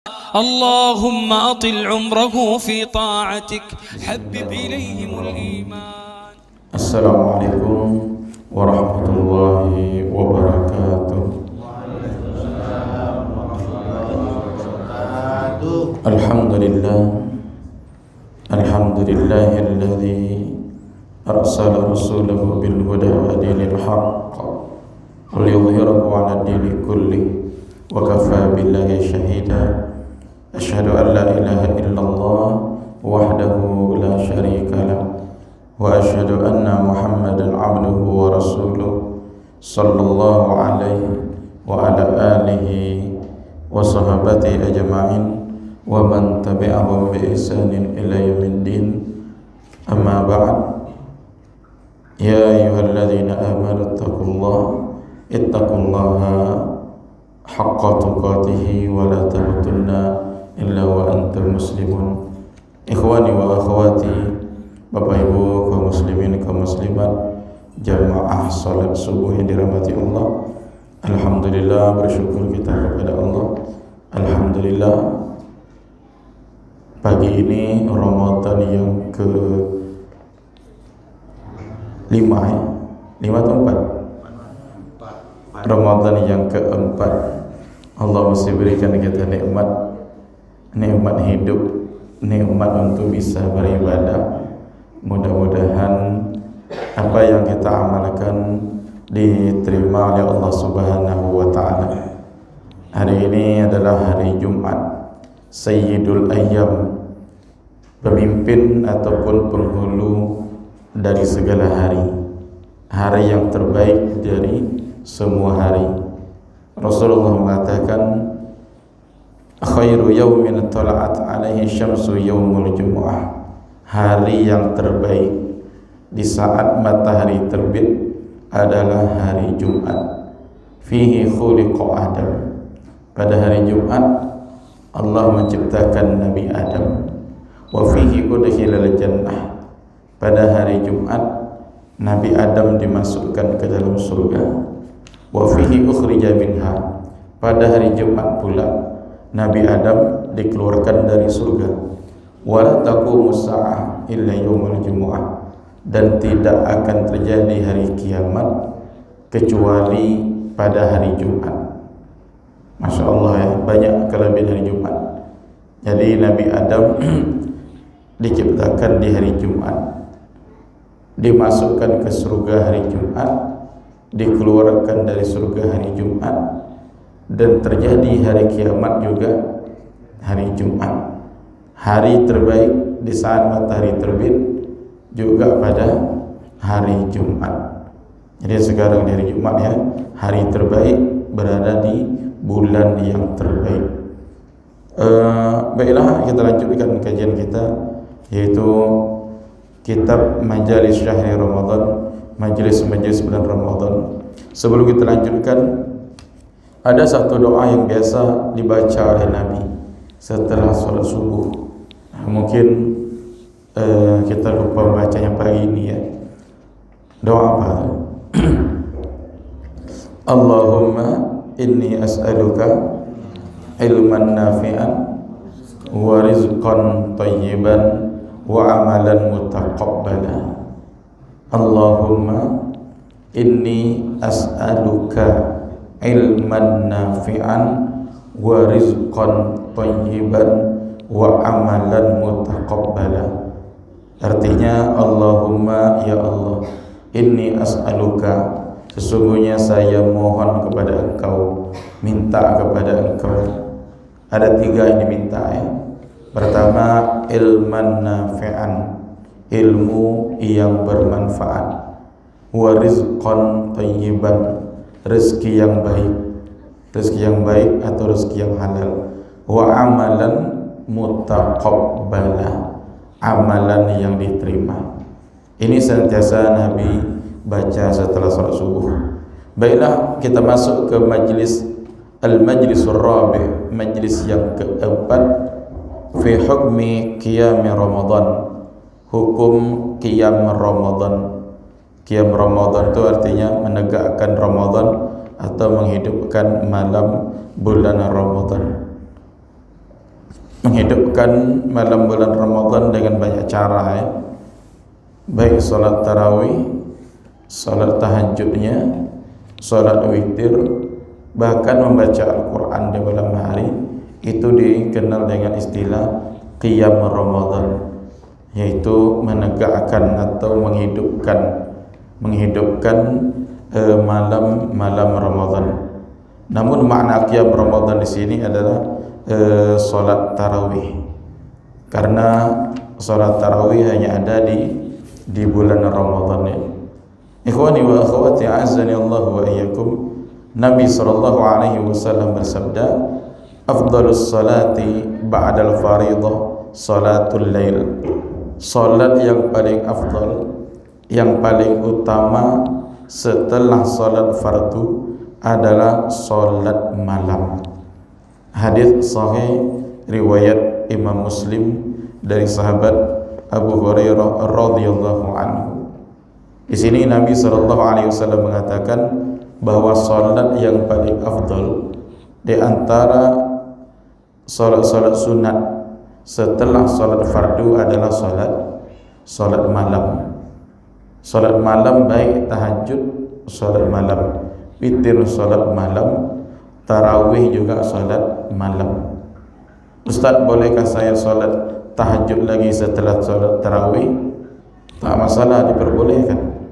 اللهم أطل عمره في طاعتك حبب إليهم الإيمان. السلام عليكم ورحمة الله وبركاته. الحمد لله الذي أرسل رسوله بالهدى ودين الحق ليظهره على الدين كله وكفى بالله شهيدا. أشهد أن لا إله إلا الله وحده لا شريك له وأشهد أن محمدا عبده ورسوله صلى الله عليه وعلى آله وصحبه أجمعين ومن تبعهم بإحسان إلى يوم الدين. أما بعد، يا أيها الذين آمنوا اتقوا الله حق تقاته ولا تموتن إلا وأنتم مسلمون. Ikhwani wa akhwati, Bapak Ibu kaum muslimin kaum muslimat, jamaah salat subuh yang dirahmati Allah. Alhamdulillah, bersyukur kita kepada Allah. Alhamdulillah, pagi ini Ramadan yang ke-5 ya? 5 atau 4? Ramadan yang keempat. Allah masih berikan kita nikmat hidup, nikmat untuk bisa beribadah. Mudah-mudahan apa yang kita amalkan diterima oleh Allah Subhanahu wa taala. Hari ini adalah hari Jumat, Sayyidul Ayyam, pemimpin ataupun penghulu dari segala hari, hari yang terbaik dari semua hari. Rasulullah mengatakan, khairu yaumin tala'at alaihi syamsu yaumul jumu'ah. Hari yang terbaik di saat matahari terbit adalah hari Jumat. Fihi khuliqa Adam. Pada hari Jumat Allah menciptakan Nabi Adam. Wa fihi udkhilal jannah. Pada hari Jumat Nabi Adam dimasukkan ke dalam surga. Wa fihi ukhrija minha. Pada hari Jumat pula Nabi Adam dikeluarkan dari surga. Wa la taqumu sa'ah illa yaumul jumu'ah. Dan tidak akan terjadi hari kiamat kecuali pada hari Jumat. Masya Allah ya, banyak kelebihan hari Jumat. Jadi Nabi Adam diciptakan di hari Jumat, dimasukkan ke surga hari Jumat, dikeluarkan dari surga hari Jumat, dan terjadi hari kiamat juga hari Jumat. Hari terbaik di saat matahari terbit juga pada hari Jumat. Jadi sekarang di hari Jumat ya, hari terbaik berada di bulan yang terbaik. Baiklah, kita lanjutkan kajian kita, yaitu kitab Majalis Syahri Ramadan, majelis-majelis bulan Ramadan. Sebelum kita lanjutkan, ada satu doa yang biasa dibaca oleh Nabi setelah sholat subuh. Mungkin kita lupa membacanya pagi ini ya. Doa apa? Allahumma inni as'aluka ilman nafi'an wa rizqan tayyiban wa amalan mutaqabbala. Allahumma inni as'aluka ilman nafi'an wa rizqan tayyiban wa amalan mutaqabbala. Artinya, Allahumma, ya Allah, inni as'aluka, sesungguhnya saya mohon kepada Engkau, minta kepada Engkau. Ada 3 yang diminta ya. Pertama, ilman nafi'an, ilmu yang bermanfaat. Wa rizqan tayyiban, rezeki yang baik. Rezeki yang baik atau rezeki yang halal. Wa amalan mutaqabbala, amalan yang diterima. Ini senantiasa Nabi baca setelah salat subuh. Baiklah, kita masuk ke majlisur rabi', majlis yang keempat, fi hukmi qiyam Ramadan, hukum qiyam Ramadan. Qiyam Ramadan itu artinya menegakkan Ramadan atau menghidupkan malam bulan Ramadan. menghidupkan malam bulan Ramadan dengan banyak cara ya. Baik solat tarawih, solat tahajudnya, solat witir, bahkan membaca Al-Quran di malam hari, itu dikenal dengan istilah qiyam Ramadan, yaitu menegakkan atau menghidupkan malam Ramadan. Namun makna qiyam Ramadan di sini adalah solat tarawih, karena solat tarawih hanya ada di bulan Ramadan ya. Ikhwani wa akhwati a'azzani Allah wa iyyakum, Nabi SAW bersabda, afdalus salati ba'dal fariḍah salatul lail. Salat yang paling afdal, yang paling utama setelah salat fardu adalah salat malam. Hadis sahih riwayat Imam Muslim dari sahabat Abu Hurairah radhiyallahu anhu. Di sini Nabi SAW mengatakan bahwa salat yang paling afdal di antara salat-salat sunat setelah salat fardu adalah salat malam. Salat malam baik tahajud, salat malam witir, salat malam tarawih juga salat malam. Ustaz, bolehkah saya salat tahajud lagi setelah salat tarawih? Tak masalah, diperbolehkan.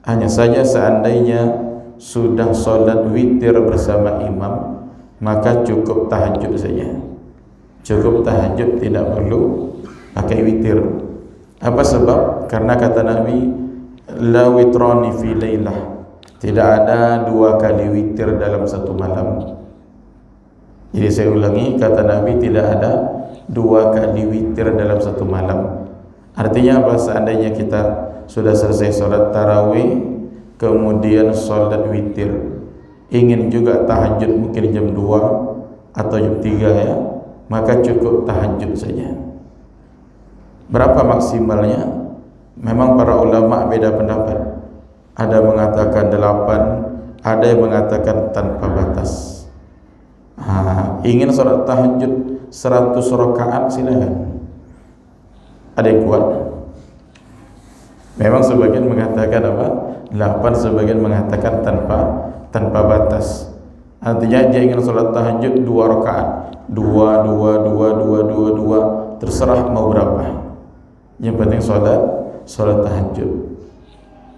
Hanya saja seandainya sudah salat witir bersama imam, maka cukup tahajud saja. Cukup tahajud, tidak perlu pakai witir. Apa sebab? Karena kata Nabi, la witrani fi lailah, tidak ada dua kali witir dalam satu malam. Jadi saya ulangi, kata Nabi, tidak ada dua kali witir dalam satu malam. Artinya apa? Seandainya kita sudah selesai sholat tarawih, kemudian sholat witir, ingin juga tahajud mungkin jam 2 atau jam 3 ya, maka cukup tahajud saja. Berapa maksimalnya? Memang para ulama beda pendapat. Ada mengatakan 8, ada yang mengatakan tanpa batas. Ingin sholat tahajud 100 rakaat silakan. Ada yang kuat? Memang sebagian mengatakan apa? 8, sebagian mengatakan tanpa batas. Artinya dia ingin sholat tahajud 2 rakaat, 2, terserah mau berapa. Yang penting sholat tahajud.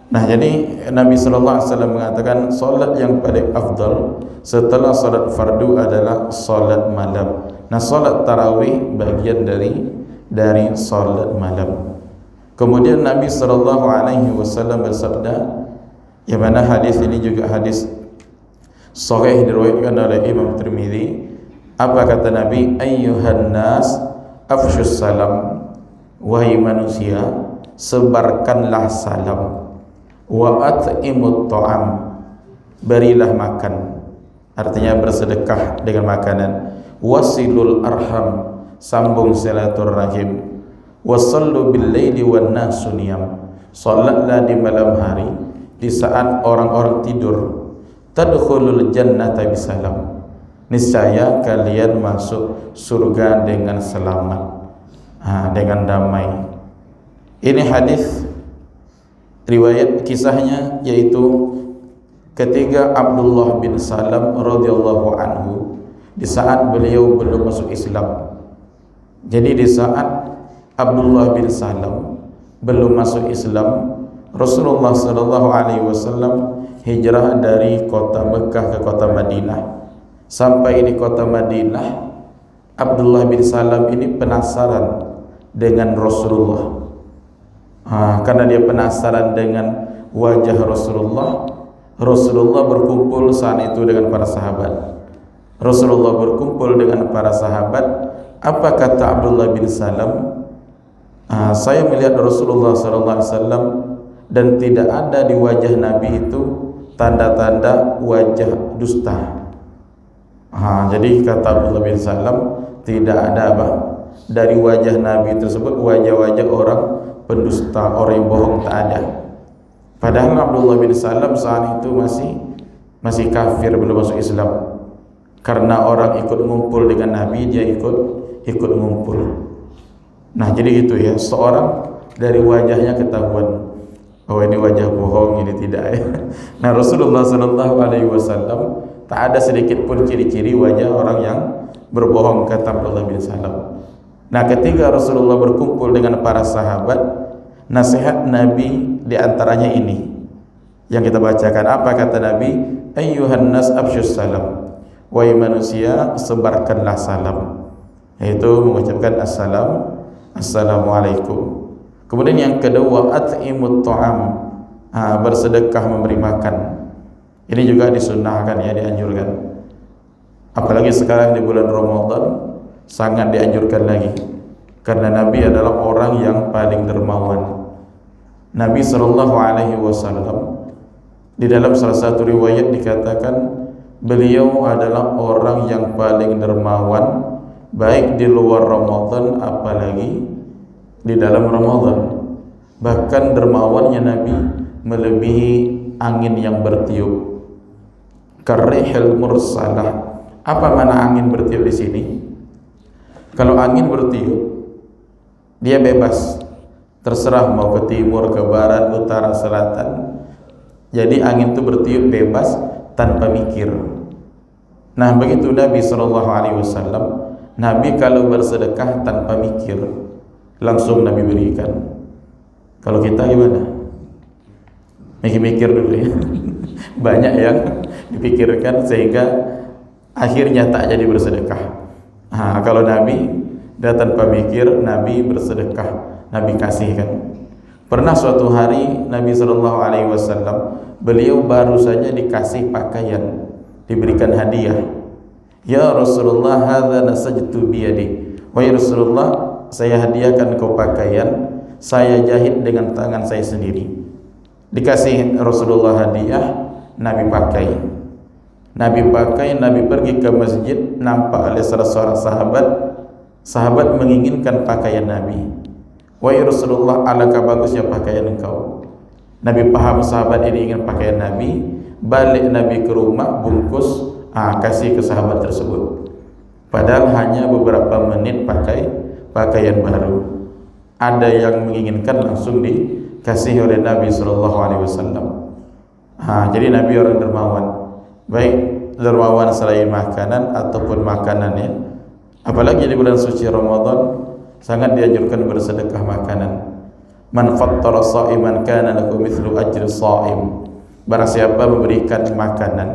Nah, jadi Nabi SAW mengatakan solat yang paling afdal setelah solat fardu adalah solat malam. Nah, solat tarawih bagian dari solat malam. Kemudian Nabi SAW bersabda, yang mana hadis ini juga hadis sahih diriwayatkan oleh Imam Tirmidzi. Apa kata Nabi? Ayyuhan nas afshus salam, wahai manusia, sebarkanlah salam. Wa at'imut ta'am, berilah makan, artinya bersedekah dengan makanan. Wasilul arham, sambung silaturahim. Wasallu bil laili wan nasu niyam, salatlah di malam hari di saat orang-orang tidur. Tadkhulul jannata bisalam, niscaya kalian masuk surga dengan selamat, dengan damai. Ini hadis riwayat kisahnya yaitu ketika Abdullah bin Salam radhiyallahu anhu, di saat beliau belum masuk Islam. Jadi di saat Abdullah bin Salam belum masuk Islam, Rasulullah sallallahu alaihi wasallam hijrah dari kota Mekah ke kota Madinah. Sampai di kota Madinah, Abdullah bin Salam ini penasaran dengan Rasulullah. Karena dia penasaran dengan wajah Rasulullah. Rasulullah berkumpul saat itu dengan para sahabat. Rasulullah berkumpul dengan para sahabat. Apa kata Abdullah bin Salam? Saya melihat Rasulullah SAW dan tidak ada di wajah Nabi itu tanda-tanda wajah dusta. Jadi kata Abdullah bin Salam, tidak ada apa dari wajah Nabi tersebut wajah-wajah orang pendusta, orang yang bohong, tak ada. Padahal Abdullah bin Salam saat itu masih kafir, belum masuk Islam. Karena orang ikut ngumpul dengan Nabi, dia ikut ikut ngumpul. Nah, jadi gitu ya, seorang dari wajahnya ketahuan, oh ini wajah bohong, ini tidak ya. Nah, Rasulullah sallallahu alaihi wasallam tak ada sedikit pun ciri-ciri wajah orang yang berbohong, kata Abdullah bin Salam. Nah, ketika Rasulullah berkumpul dengan para sahabat, nasihat Nabi diantaranya ini yang kita bacakan. Apa kata Nabi? Ayyuhan nas absyus salam, wahai manusia sebarkanlah salam, yaitu mengucapkan assalamualaikum. Kemudian yang kedua, at'imut ta'am, bersedekah, memberi makan. Ini juga disunnahkan ya, dianjurkan. Apalagi sekarang di bulan Ramadan sangat dianjurkan lagi, karena Nabi adalah orang yang paling dermawan. Nabi SAW di dalam salah satu riwayat dikatakan beliau adalah orang yang paling dermawan, baik di luar Ramadan apalagi di dalam Ramadan. Bahkan dermawannya Nabi melebihi angin yang bertiup. Karihil mursalah. Apa mana angin bertiup di sini? Kalau angin bertiup, dia bebas, terserah mau ke timur, ke barat, utara, selatan. Jadi angin itu bertiup bebas tanpa mikir. Nah, begitu Nabi SAW. Nabi kalau bersedekah tanpa mikir, langsung Nabi berikan. Kalau kita gimana? Mikir-mikir dulu ya. Banyak yang dipikirkan sehingga akhirnya tak jadi bersedekah. Kalau Nabi dah tanpa mikir, Nabi bersedekah, Nabi kasihkan. Pernah suatu hari Nabi SAW, beliau baru saja dikasih pakaian, diberikan hadiah. Ya Rasulullah, hadza nasajtu biyadi. Wahai Rasulullah, saya hadiahkan kau pakaian, saya jahit dengan tangan saya sendiri. Dikasih Rasulullah hadiah, Nabi pakai. Nabi pergi ke masjid, nampak oleh salah seorang sahabat menginginkan pakaian Nabi. Wahai Rasulullah, alangkah bagusnya pakaian engkau. Nabi paham sahabat ini ingin pakaian Nabi, balik Nabi ke rumah, bungkus, kasih ke sahabat tersebut. Padahal hanya beberapa menit pakai pakaian baru. Ada yang menginginkan, langsung dikasih oleh Nabi SAW. Jadi Nabi orang dermawan, baik dermawan selain makanan ataupun makanannya. Apalagi di bulan suci Ramadan sangat dianjurkan bersedekah makanan. Man fattara sha'iman kana lahu mithlu ajri sha'im. Barang siapa memberikan makanan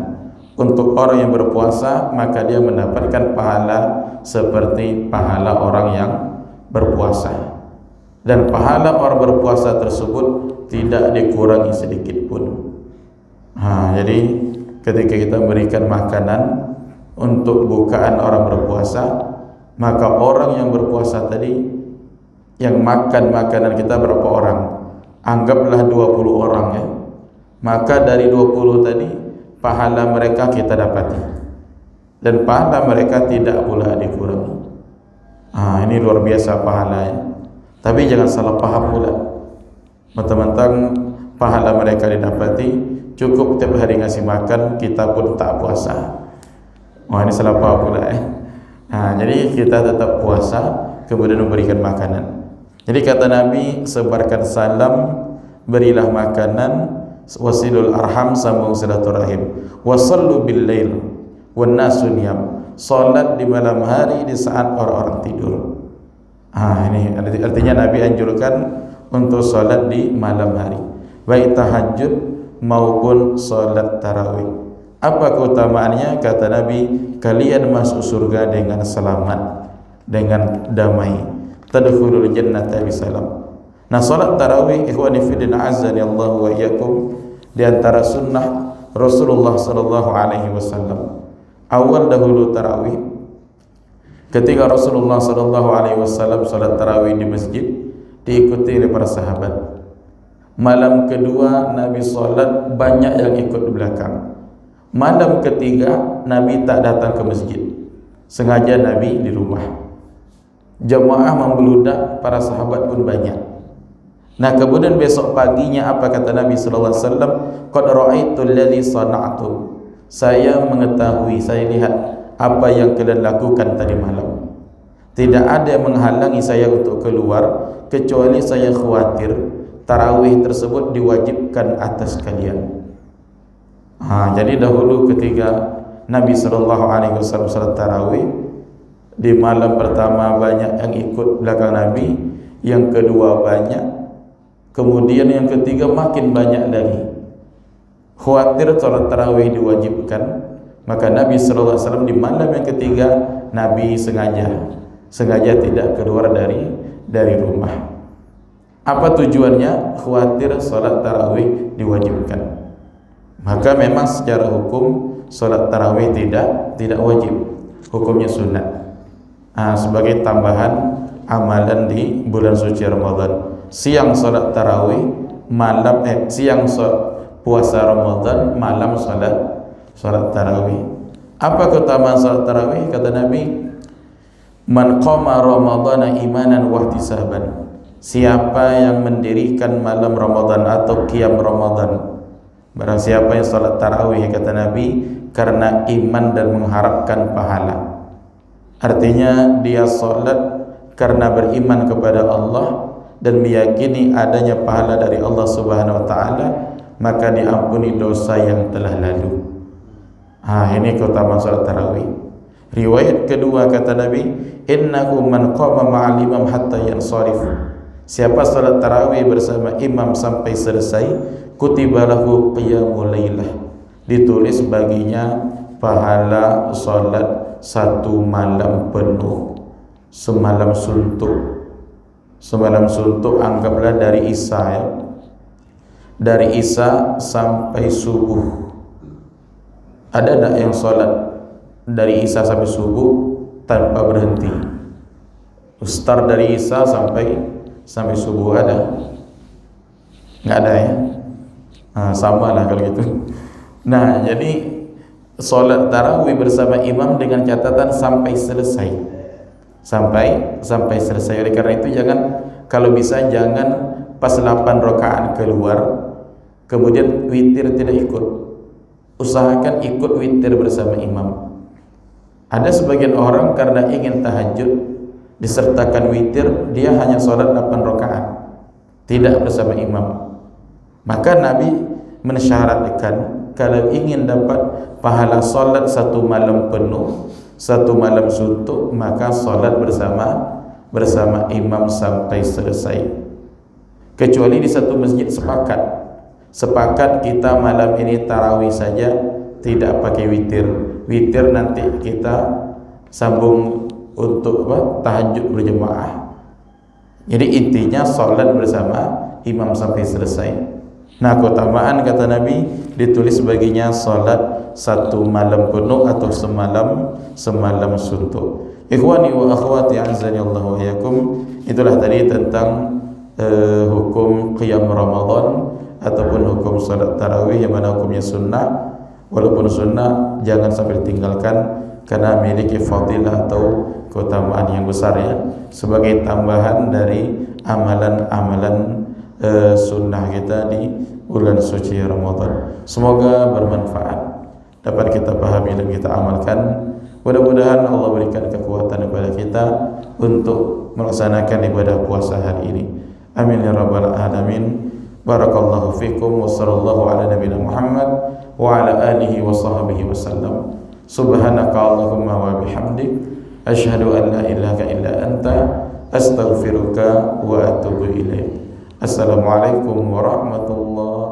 untuk orang yang berpuasa, maka dia mendapatkan pahala seperti pahala orang yang berpuasa. Dan pahala orang berpuasa tersebut tidak dikurangi sedikit pun. Jadi ketika kita memberikan makanan untuk bukaan orang berpuasa, maka orang yang berpuasa tadi yang makan makanan kita berapa orang? Anggaplah 20 orang ya. Maka dari 20 tadi pahala mereka kita dapati, dan pahala mereka tidak pula dikurangi. Ini luar biasa pahalanya. Tapi jangan salah paham pula, mentang-mentang pahala mereka didapati, cukup tiap hari ngasih makan, kita pun tak puasa. Ini salah paham pula ya. Jadi kita tetap puasa, kemudian memberikan makanan. Jadi kata Nabi, sebarkan salam, berilah makanan, wasilul arham, sambung silaturahim, wasallu bil lail wan nasu niyam, salat di malam hari di saat orang-orang tidur. Ini artinya Nabi anjurkan untuk salat di malam hari, baik tahajud maupun salat tarawih. Apa keutamaannya? Kata Nabi, kalian masuk surga dengan selamat, dengan damai. Tadkhulul jannata bisalam. Nah, salat tarawih, ikhwani fillah azani Allah wa iyyakum, di antara sunnah Rasulullah sallallahu alaihi wasallam. Awal dahulu tarawih, ketika Rasulullah sallallahu alaihi wasallam salat tarawih di masjid, diikuti oleh para sahabat. Malam kedua Nabi salat, banyak yang ikut di belakang. Malam ketiga Nabi tak datang ke masjid, sengaja Nabi di rumah. Jemaah membeludak, para sahabat pun banyak. Nah, kemudian besok paginya apa kata Nabi sallallahu alaihi wasallam? Qad ra'aitu alladhi sana'tu. Saya mengetahui, saya lihat apa yang kalian lakukan tadi malam. Tidak ada yang menghalangi saya untuk keluar kecuali saya khawatir tarawih tersebut diwajibkan atas kalian. Jadi dahulu ketika Nabi SAW salat tarawih, di malam pertama banyak yang ikut belakang Nabi, yang kedua banyak, kemudian yang ketiga makin banyak lagi. Khawatir salat tarawih diwajibkan, maka Nabi SAW di malam yang ketiga Nabi sengaja tidak keluar dari rumah. Apa tujuannya? Khawatir salat tarawih diwajibkan. Maka memang secara hukum salat tarawih tidak wajib, hukumnya sunat. Sebagai tambahan amalan di bulan suci Ramadan. Siang salat tarawih, siang puasa Ramadan, malam salat tarawih. Apa keutamaan salat tarawih? Kata Nabi, man qama ramadhana imanan wa ihtisaban. Siapa yang mendirikan malam Ramadan atau qiyam Ramadan, barang siapa yang salat tarawih, kata Nabi, karena iman dan mengharapkan pahala. Artinya dia salat karena beriman kepada Allah dan meyakini adanya pahala dari Allah Subhanahu wa taala, maka diampuni dosa yang telah lalu. Ini keutamaan salat tarawih. Riwayat kedua kata Nabi, innahu man qama ma'al imam hatta yansarif. Siapa salat tarawih bersama imam sampai selesai, kutiba lahu qiyamul lailah. Ditulis baginya pahala salat satu malam penuh, semalam suntuk. Semalam suntuk anggaplah dari Isya ya. Dari Isya sampai subuh. Ada tak yang salat dari Isya sampai subuh tanpa berhenti? Start dari Isya sampai subuh ada? Enggak ada ya? Sama lah kalau gitu. Nah, jadi salat tarawih bersama imam dengan catatan sampai selesai. Sampai selesai. Oleh karena itu kalau bisa jangan pas 8 rakaat keluar kemudian witir tidak ikut. Usahakan ikut witir bersama imam. Ada sebagian orang karena ingin tahajud disertakan witir, dia hanya salat 8 rakaat tidak bersama imam. Maka Nabi mensyaratkan kalau ingin dapat pahala salat satu malam penuh, satu malam suntuk, maka salat bersama imam sampai selesai. Kecuali di satu masjid sepakat kita malam ini tarawih saja, tidak pakai witir. Witir nanti kita sambung untuk tahajud berjemaah. Jadi intinya salat bersama imam sampai selesai. Nah, keutamaan kata Nabi ditulis baginya salat satu malam penuh atau semalam suntuk. Ikhwani wa akhwati azani Allah wa iyyakum, itulah tadi tentang hukum qiyam Ramadan ataupun hukum salat tarawih yang mana hukumnya sunnah. Walaupun sunnah jangan sampai ditinggalkan karena memiliki fadilah atau keutamaan yang besar ya, sebagai tambahan dari amalan-amalan sunnah kita di bulan suci Ramadan. Semoga bermanfaat, dapat kita pahami dan kita amalkan. Mudah-mudahan Allah berikan kekuatan kepada kita untuk melaksanakan ibadah puasa hari ini. Amin ya rabbal alamin. Barakallahu fikum wa sallallahu ala nabiyina Muhammad wa ala alihi wa sahbihi wasallam. Subhanaka Allahumma wa bihamdik, asyhadu an la ilaha illa anta, astaghfiruka wa atubu ilaik. Assalamualaikum warahmatullahi